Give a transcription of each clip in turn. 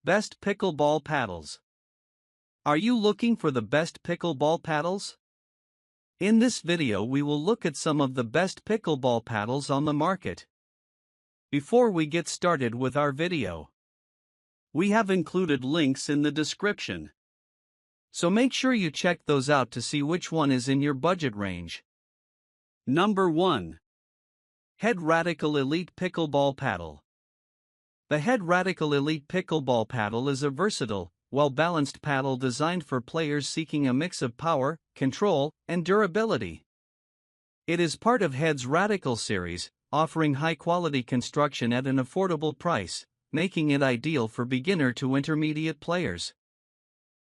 Best Pickleball Paddles. Are you looking for the best pickleball paddles? In this video we will look at some of the best pickleball paddles on the market. Before we get started with our video, we have included links in the description. So make sure you check those out to see which one is in your budget range. Number 1. Head Radical Elite Pickleball Paddle. The Head Radical Elite Pickleball Paddle is a versatile, well-balanced paddle designed for players seeking a mix of power, control, and durability. It is part of Head's Radical series, offering high-quality construction at an affordable price, making it ideal for beginner to intermediate players.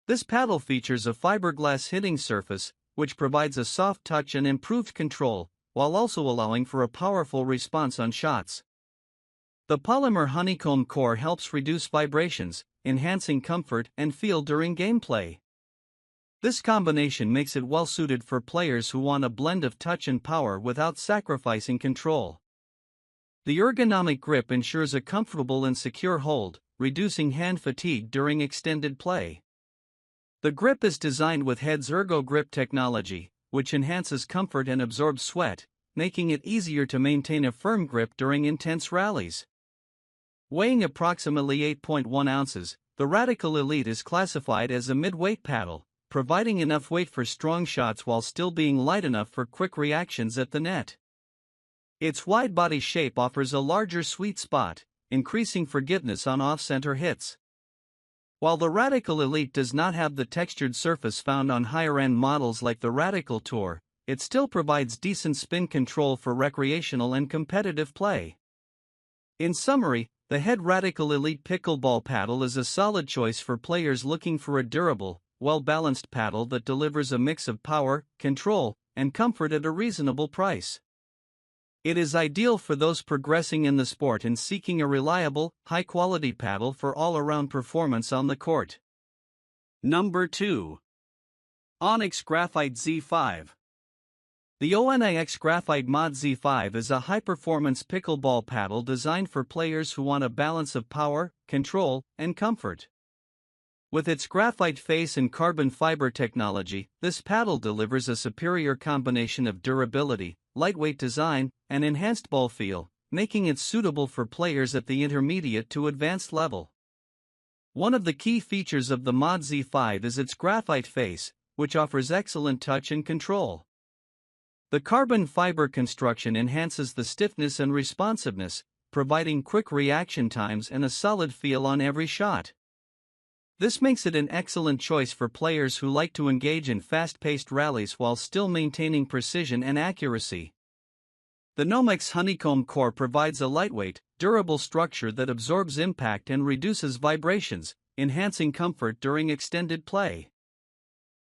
This paddle features a fiberglass hitting surface, which provides a soft touch and improved control, while also allowing for a powerful response on shots. The polymer honeycomb core helps reduce vibrations, enhancing comfort and feel during gameplay. This combination makes it well suited for players who want a blend of touch and power without sacrificing control. The ergonomic grip ensures a comfortable and secure hold, reducing hand fatigue during extended play. The grip is designed with Head's Ergo Grip technology, which enhances comfort and absorbs sweat, making it easier to maintain a firm grip during intense rallies. Weighing approximately 8.1 ounces, the Radical Elite is classified as a mid-weight paddle, providing enough weight for strong shots while still being light enough for quick reactions at the net. Its wide body shape offers a larger sweet spot, increasing forgiveness on off-center hits. While the Radical Elite does not have the textured surface found on higher-end models like the Radical Tour, it still provides decent spin control for recreational and competitive play. In summary, the Head Radical Elite Pickleball Paddle is a solid choice for players looking for a durable, well-balanced paddle that delivers a mix of power, control, and comfort at a reasonable price. It is ideal for those progressing in the sport and seeking a reliable, high-quality paddle for all-around performance on the court. Number 2. Onix Graphite Z5. The Onix Graphite Mod Z5 is a high-performance pickleball paddle designed for players who want a balance of power, control, and comfort. With its graphite face and carbon fiber technology, this paddle delivers a superior combination of durability, lightweight design, and enhanced ball feel, making it suitable for players at the intermediate to advanced level. One of the key features of the Mod Z5 is its graphite face, which offers excellent touch and control. The carbon fiber construction enhances the stiffness and responsiveness, providing quick reaction times and a solid feel on every shot. This makes it an excellent choice for players who like to engage in fast-paced rallies while still maintaining precision and accuracy. The Nomex honeycomb core provides a lightweight, durable structure that absorbs impact and reduces vibrations, enhancing comfort during extended play.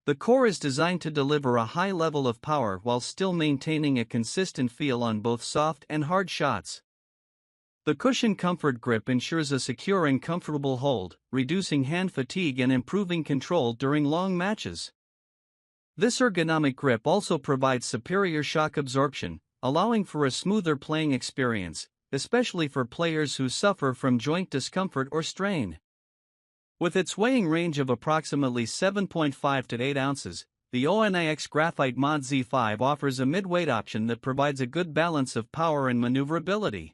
The core is designed to deliver a high level of power while still maintaining a consistent feel on both soft and hard shots. The cushion comfort grip ensures a secure and comfortable hold, reducing hand fatigue and improving control during long matches. This ergonomic grip also provides superior shock absorption, allowing for a smoother playing experience, especially for players who suffer from joint discomfort or strain. With its weighing range of approximately 7.5 to 8 ounces, the Onix Graphite Mod Z5 offers a mid-weight option that provides a good balance of power and maneuverability.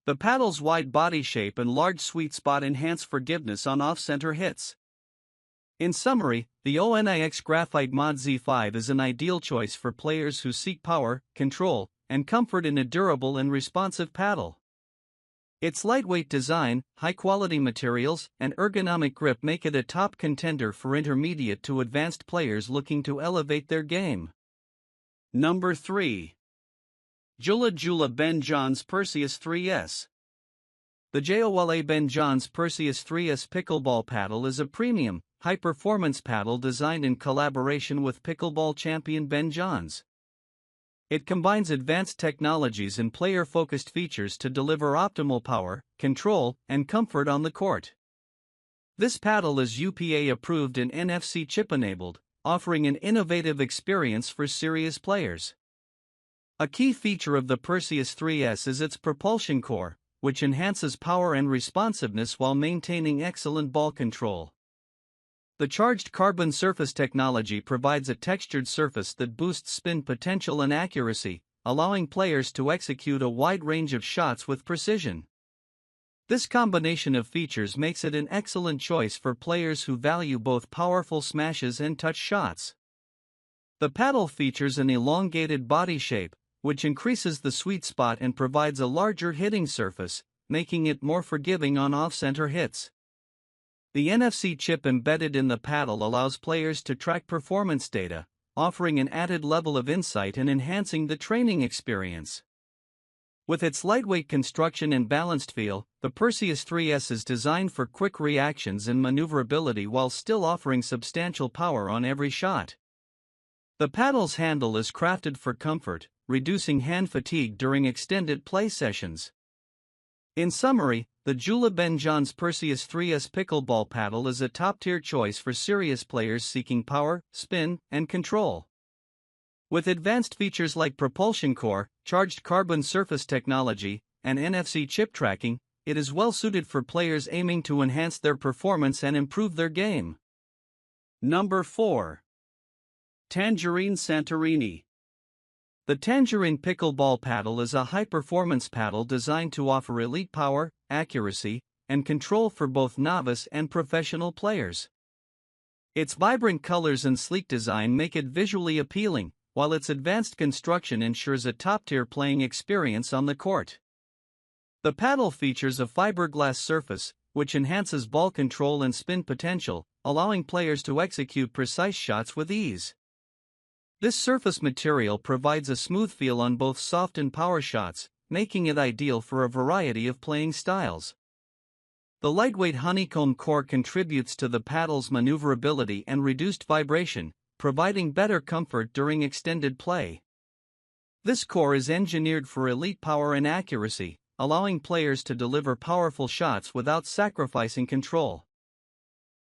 The paddle's wide body shape and large sweet spot enhance forgiveness on off-center hits. In summary, the Onix Graphite Mod Z5 is an ideal choice for players who seek power, control, and comfort in a durable and responsive paddle. Its lightweight design, high-quality materials, and ergonomic grip make it a top contender for intermediate to advanced players looking to elevate their game. Number 3. Joola Ben Johns Perseus 3S. The Joola Ben Johns Perseus 3S pickleball paddle is a premium, high-performance paddle designed in collaboration with pickleball champion Ben Johns. It combines advanced technologies and player-focused features to deliver optimal power, control, and comfort on the court. This paddle is UPA approved and NFC chip-enabled, offering an innovative experience for serious players. A key feature of the Perseus 3S is its propulsion core, which enhances power and responsiveness while maintaining excellent ball control. The charged carbon surface technology provides a textured surface that boosts spin potential and accuracy, allowing players to execute a wide range of shots with precision. This combination of features makes it an excellent choice for players who value both powerful smashes and touch shots. The paddle features an elongated body shape, which increases the sweet spot and provides a larger hitting surface, making it more forgiving on off-center hits. The NFC chip embedded in the paddle allows players to track performance data, offering an added level of insight and enhancing the training experience. With its lightweight construction and balanced feel, the Perseus 3S is designed for quick reactions and maneuverability while still offering substantial power on every shot. The paddle's handle is crafted for comfort, reducing hand fatigue during extended play sessions. In summary, the Joola Ben John's Perseus 3S pickleball paddle is a top-tier choice for serious players seeking power, spin, and control. With advanced features like propulsion core, charged carbon surface technology, and NFC chip tracking, it is well suited for players aiming to enhance their performance and improve their game. Number 4. Tangerine Santorini. The Tangerine Pickleball Paddle is a high-performance paddle designed to offer elite power, accuracy, and control for both novice and professional players. Its vibrant colors and sleek design make it visually appealing, while its advanced construction ensures a top-tier playing experience on the court. The paddle features a fiberglass surface, which enhances ball control and spin potential, allowing players to execute precise shots with ease. This surface material provides a smooth feel on both soft and power shots, making it ideal for a variety of playing styles. The lightweight honeycomb core contributes to the paddle's maneuverability and reduced vibration, providing better comfort during extended play. This core is engineered for elite power and accuracy, allowing players to deliver powerful shots without sacrificing control.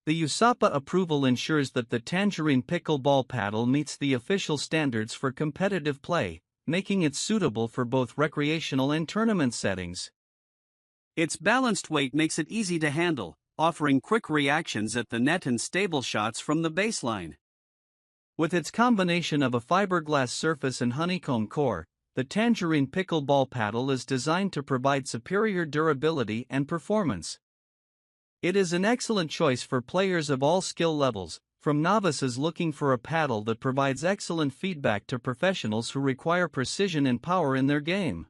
The USAPA approval ensures that the Tangerine Pickleball Paddle meets the official standards for competitive play, making it suitable for both recreational and tournament settings. Its balanced weight makes it easy to handle, offering quick reactions at the net and stable shots from the baseline. With its combination of a fiberglass surface and honeycomb core, the Tangerine Pickleball Paddle is designed to provide superior durability and performance. It is an excellent choice for players of all skill levels, from novices looking for a paddle that provides excellent feedback to professionals who require precision and power in their game.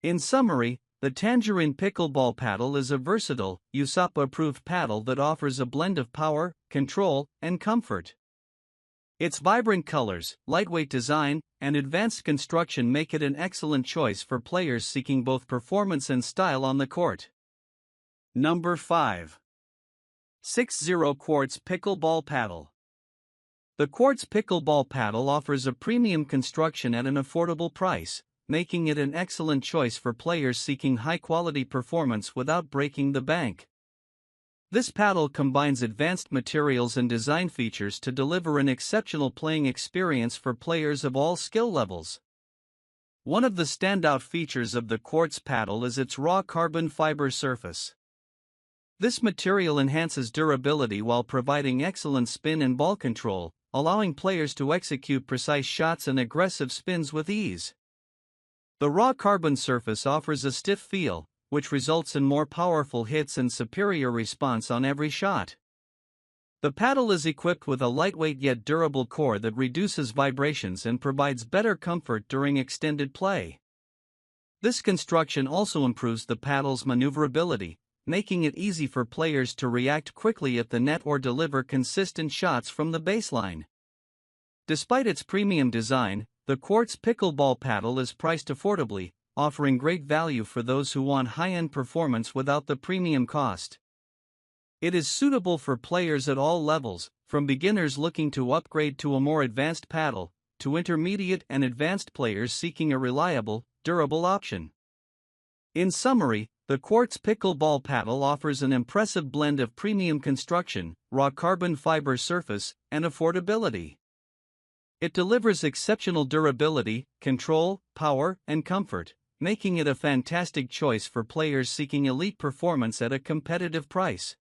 In summary, the Tangerine Pickleball Paddle is a versatile, USAPA-approved paddle that offers a blend of power, control, and comfort. Its vibrant colors, lightweight design, and advanced construction make it an excellent choice for players seeking both performance and style on the court. Number 5. 60 Quartz Pickleball Paddle. The Quartz Pickleball Paddle offers a premium construction at an affordable price, making it an excellent choice for players seeking high-quality performance without breaking the bank. This paddle combines advanced materials and design features to deliver an exceptional playing experience for players of all skill levels. One of the standout features of the Quartz paddle is its raw carbon fiber surface. This material enhances durability while providing excellent spin and ball control, allowing players to execute precise shots and aggressive spins with ease. The raw carbon surface offers a stiff feel, which results in more powerful hits and superior response on every shot. The paddle is equipped with a lightweight yet durable core that reduces vibrations and provides better comfort during extended play. This construction also improves the paddle's maneuverability, making it easy for players to react quickly at the net or deliver consistent shots from the baseline. Despite its premium design, the Quartz Pickleball Paddle is priced affordably, offering great value for those who want high-end performance without the premium cost. It is suitable for players at all levels, from beginners looking to upgrade to a more advanced paddle, to intermediate and advanced players seeking a reliable, durable option. In summary, the Quartz Pickleball Paddle offers an impressive blend of premium construction, raw carbon fiber surface, and affordability. It delivers exceptional durability, control, power, and comfort, making it a fantastic choice for players seeking elite performance at a competitive price.